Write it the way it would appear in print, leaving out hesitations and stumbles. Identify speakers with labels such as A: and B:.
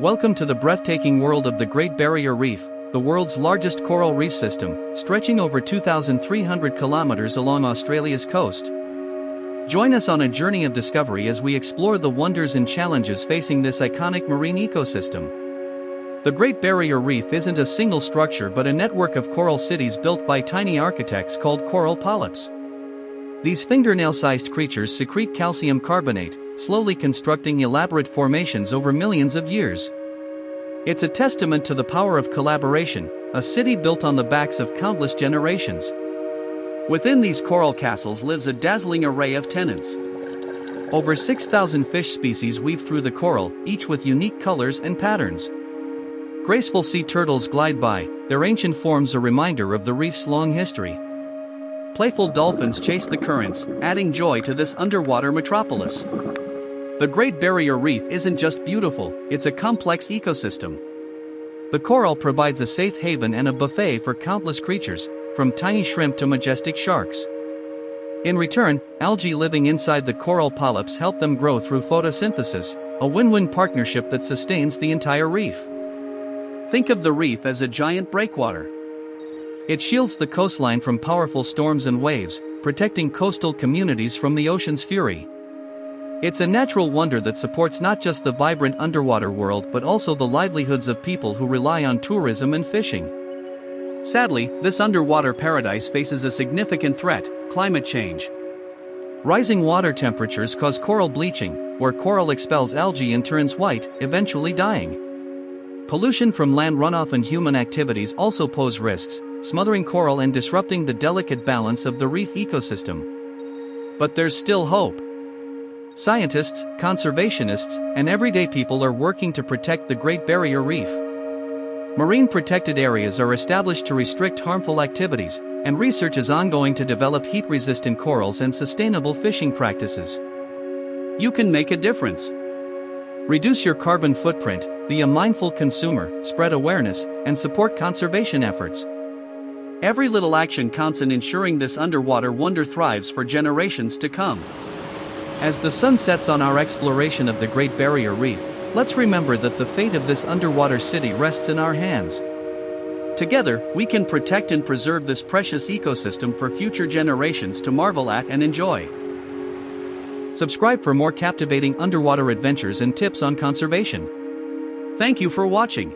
A: Welcome to the breathtaking world of the Great Barrier Reef, the world's largest coral reef system, stretching over 2,300 kilometers along Australia's coast. Join us on a journey of discovery as we explore the wonders and challenges facing this iconic marine ecosystem. The Great Barrier Reef isn't a single structure but a network of coral cities built by tiny architects called coral polyps. These fingernail-sized creatures secrete calcium carbonate, slowly constructing elaborate formations over millions of years. It's a testament to the power of collaboration, a city built on the backs of countless generations. Within these coral castles lives a dazzling array of tenants. Over 6,000 fish species weave through the coral, each with unique colors and patterns. Graceful sea turtles glide by, their ancient forms a reminder of the reef's long history. Playful dolphins chase the currents, adding joy to this underwater metropolis. The Great Barrier Reef isn't just beautiful, it's a complex ecosystem. The coral provides a safe haven and a buffet for countless creatures, from tiny shrimp to majestic sharks. In return, algae living inside the coral polyps help them grow through photosynthesis, a win-win partnership that sustains the entire reef. Think of the reef as a giant breakwater. It shields the coastline from powerful storms and waves, protecting coastal communities from the ocean's fury. It's a natural wonder that supports not just the vibrant underwater world but also the livelihoods of people who rely on tourism and fishing. Sadly, this underwater paradise faces a significant threat: climate change. Rising water temperatures cause coral bleaching, where coral expels algae and turns white, eventually dying. Pollution from land runoff and human activities also pose risks, smothering coral and disrupting the delicate balance of the reef ecosystem. But there's still hope. Scientists, conservationists, and everyday people are working to protect the Great Barrier Reef. Marine protected areas are established to restrict harmful activities, and research is ongoing to develop heat-resistant corals and sustainable fishing practices. You can make a difference. Reduce your carbon footprint, be a mindful consumer, spread awareness, and support conservation efforts. Every little action counts in ensuring this underwater wonder thrives for generations to come. As the sun sets on our exploration of the Great Barrier Reef, let's remember that the fate of this underwater city rests in our hands. Together, we can protect and preserve this precious ecosystem for future generations to marvel at and enjoy. Subscribe for more captivating underwater adventures and tips on conservation. Thank you for watching.